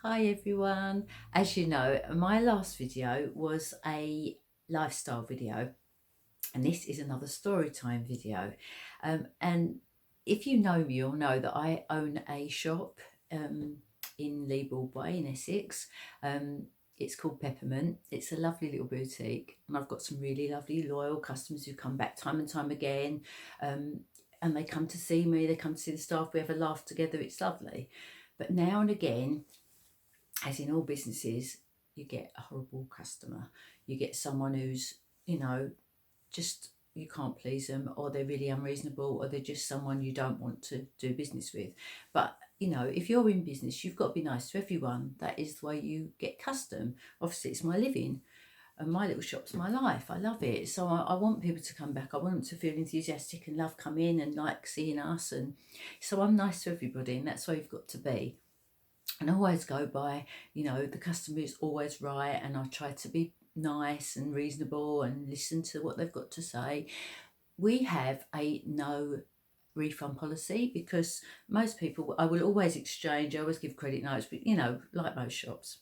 Hi everyone. As you know, my last video was a lifestyle video, and this is another story time video. And if you know me, you'll know that I own a shop in Lee Broadway in Essex. It's called Peppermint. It's a lovely little boutique, and I've got some really lovely loyal customers who come back time and time again. And they come to see me, they come to see the staff, we have a laugh together, it's lovely. But now and again, as in all businesses, you get a horrible customer. You get someone who's, just you can't please them, or they're really unreasonable, or they're just someone you don't want to do business with. But if you're in business, you've got to be nice to everyone. That is the way you get custom. Obviously, it's my living, and my little shop's my life. I love it. So I want people to come back. I want them to feel enthusiastic and love come in and like seeing us. And so I'm nice to everybody, and that's where you've got to be. And I always go by, the customer is always right, and I try to be nice and reasonable and listen to what they've got to say. We have a no refund policy because most people, I will always exchange, I always give credit notes, but like most shops.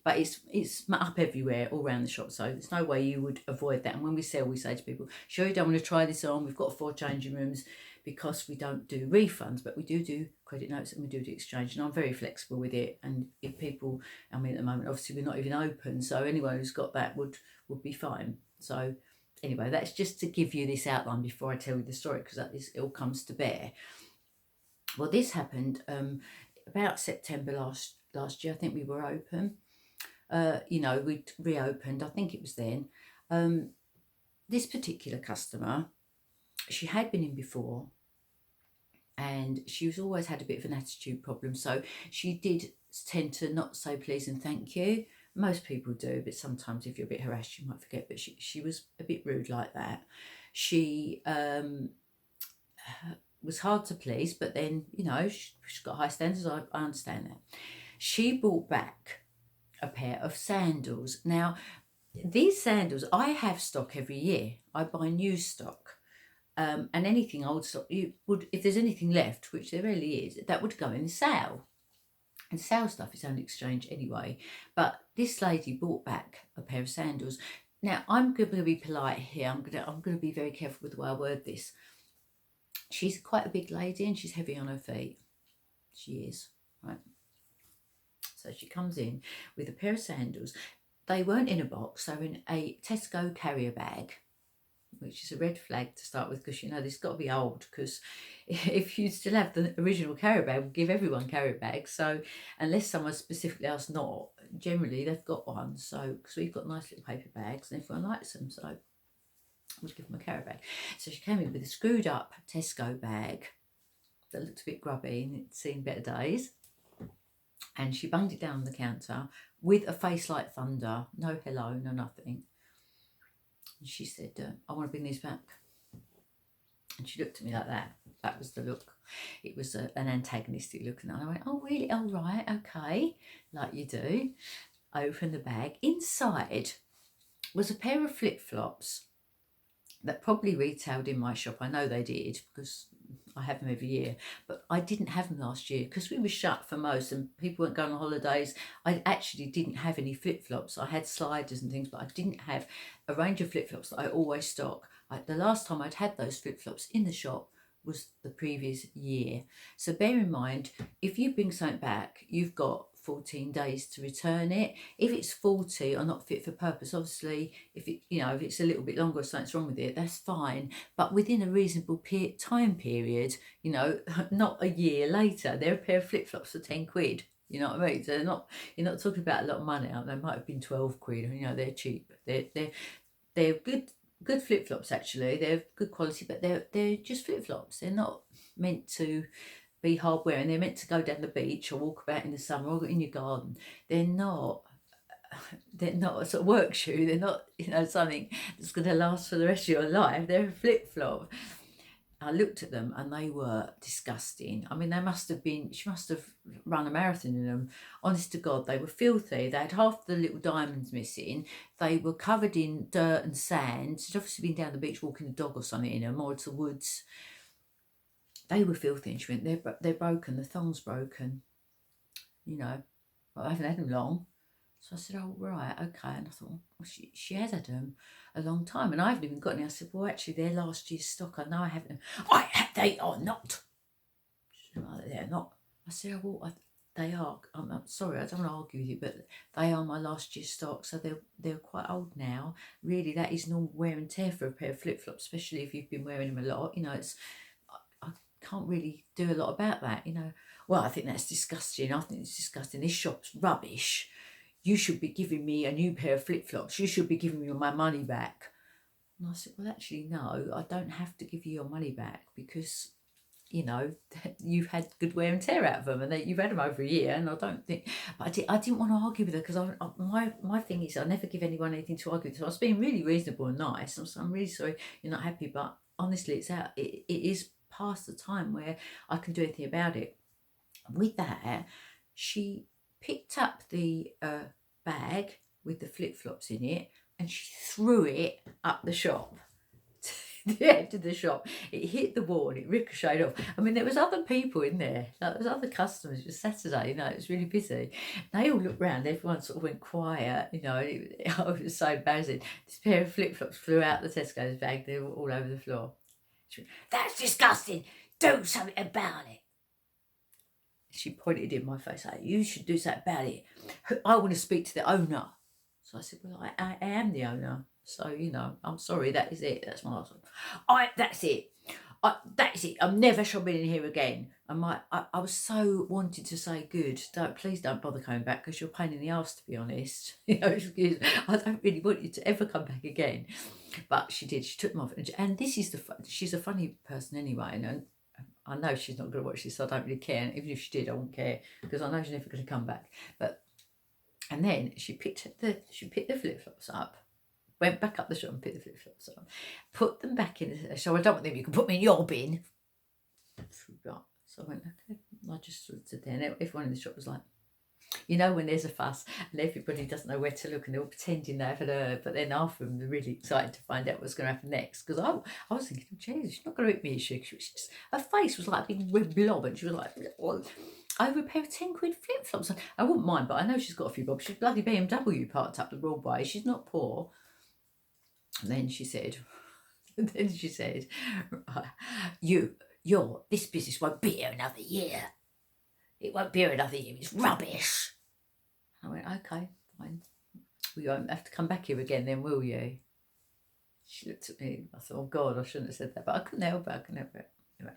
But it's up everywhere, all around the shop, so there's no way you would avoid that. And when we sell, we say to people, sure you don't want to try this on, we've got 4 changing rooms, because we don't do refunds, but we do credit notes and we do exchange, and I'm very flexible with it. And if people, at the moment, obviously we're not even open, so anyone who's got that would be fine. So anyway, that's just to give you this outline before I tell you the story, because it all comes to bear. Well, this happened about September last year. I think we were open. We'd reopened, I think it was then. This particular customer, she had been in before, and she's always had a bit of an attitude problem. So she did tend to not say please and thank you. Most people do, but sometimes if you're a bit harassed, you might forget. But she was a bit rude like that. She was hard to please, but then, she's got high standards. I understand that. She brought back a pair of sandals. Now, these sandals, I have stock every year. I buy new stock. And anything old stock, you would, if there's anything left, which there really is, that would go in the sale. And sale stuff is only exchange anyway. But this lady brought back a pair of sandals. Now, I'm going to be polite here. I'm going to be very careful with the way I word this. She's quite a big lady and she's heavy on her feet. She is, right? So she comes in with a pair of sandals. They weren't in a box. They were in a Tesco carrier bag, which is a red flag to start with, because this got to be old, because if you still have the original carrier bag, we'll give everyone carrier bags. So unless someone specifically asks not, generally they've got one. So because we've got nice little paper bags and everyone likes them, so we'll give them a carrier bag. So she came in with a screwed up Tesco bag that looked a bit grubby and it'd seen better days. And she banged it down on the counter with a face like thunder, no hello, no nothing. And she said, I want to bring these back. And she looked at me like that. That was the look. It was an antagonistic look. And I went, oh, really? Oh, right, okay. Like you do. I opened the bag. Inside was a pair of flip-flops that probably retailed in my shop. I know they did, because I have them every year, but I didn't have them last year because we were shut for most and people weren't going on holidays. I actually didn't have any flip-flops. I had sliders and things, but I didn't have a range of flip-flops that I always stock. The last time I'd had those flip-flops in the shop was the previous year. So bear in mind, if you bring something back, you've got 14 days to return it. If it's faulty or not fit for purpose, obviously, if it's a little bit longer or something's wrong with it, that's fine. But within a reasonable time period, not a year later, they're a pair of flip-flops for 10 quid. You know what I mean? So you're not talking about a lot of money. They might have been 12 quid. They're cheap. They're good flip-flops actually. They're good quality, but they're just flip-flops. They're not meant to be hard wearing. They're meant to go down the beach or walk about in the summer or in your garden. They're not a sort of work shoe. They're not something that's going to last for the rest of your life. They're a flip-flop. I looked at them and they were disgusting. I mean, she must have run a marathon in them. Honest to God, they were filthy. They had half the little diamonds missing. They were covered in dirt and sand. She'd obviously been down the beach walking a dog or something in them, or to the woods. They were filthy, and she went, they're broken, the thong's broken. but I haven't had them long. So I said, oh, right, okay. And I thought, well, she has had them a long time. And I haven't even got any. I said, well, actually, they're last year's stock. I know I haven't. They are not. She said, oh, they're not. I said, oh, well, they are. I'm sorry, I don't want to argue with you, but they are my last year's stock. So they're quite old now. Really, that is normal wear and tear for a pair of flip-flops, especially if you've been wearing them a lot. You know, I can't really do a lot about that, you know. Well, I think that's disgusting. I think it's disgusting. This shop's rubbish. You should be giving me a new pair of flip-flops. You should be giving me my money back. And I said, well, actually, no, I don't have to give you your money back because, you know, you've had good wear and tear out of them and you've had them over a year. And I don't think, but I didn't want to argue with her because my thing is I never give anyone anything to argue with. So I was being really reasonable and nice. I'm really sorry you're not happy, but honestly, it is past the time where I can do anything about it. With that, she picked up the bag with the flip-flops in it and she threw it up the shop, to the edge of the shop. It hit the wall and it ricocheted off. I mean, there was other people in there. Like, there was other customers. It was Saturday, you know, it was really busy. They all looked round. Everyone sort of went quiet, you know. It was so embarrassing. This pair of flip-flops flew out the Tesco's bag. They were all over the floor. She went, that's disgusting. Do something about it. She pointed in my face, like, you should do something about it. I want to speak to the owner. So I said, well, I am the owner. So, you know, I'm sorry, that is it. That's my last one. That's it. That's it. I'm never shopping in here again. I was so wanted to say, good, please don't bother coming back because you're a pain in the arse, to be honest. You know, I don't really want you to ever come back again. But she did. She took them off. And this is she's a funny person anyway. And I know she's not going to watch this, so I don't really care. And even if she did, I wouldn't care because I know she's never going to come back. And then she picked the flip-flops up, went back up the shop and picked the flip-flops up, put them back in. So I don't want them. You can put me in your bin. So I went, okay. I just stood there, and everyone in the shop was like, you know, when there's a fuss and everybody doesn't know where to look and they're all pretending they haven't heard, but then after them they're really excited to find out what's going to happen next. Because I was thinking, oh, Jesus, she's not going to hit me, is she? Her face was like a big red blob and she was like, well, over a pair of 10 quid flip-flops. I wouldn't mind, but I know she's got a few bobs. She's bloody BMW parked up the wrong way. She's not poor. And then she said, this business won't be here another year. It won't be here another year. It's rubbish. I went, okay, fine. We won't have to come back here again then, will you? She looked at me. I thought, oh, God, I shouldn't have said that. But I couldn't help it. Anyway.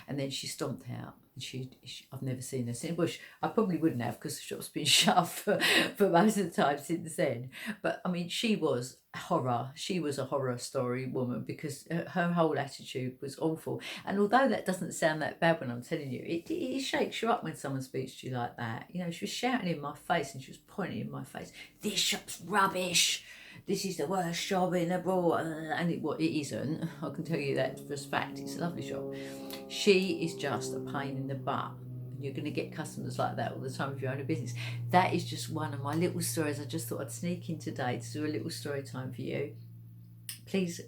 And then she stomped out. And I've never seen her since. Well, I probably wouldn't have because the shop's been shut for most of the time since then. But, I mean, she was horror. She was a horror story woman because her whole attitude was awful. And although that doesn't sound that bad when I'm telling you, it shakes you up when someone speaks to you like that. You know, she was shouting in my face and she was pointing in my face, this shop's rubbish. This is the worst shop in the world. And it isn't. I can tell you that for a fact. It's a lovely shop. She is just a pain in the butt. You're going to get customers like that all the time if you own a business. That is just one of my little stories. I just thought I'd sneak in today to do a little story time for you. Please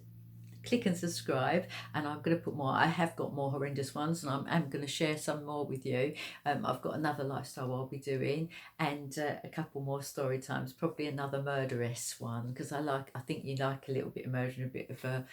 click and subscribe, and I'm going to put more. I have got more horrendous ones, and I'm going to share some more with you. I've got another lifestyle I'll be doing, and a couple more story times, probably another murderess one, because I think you like a little bit of murder and a bit of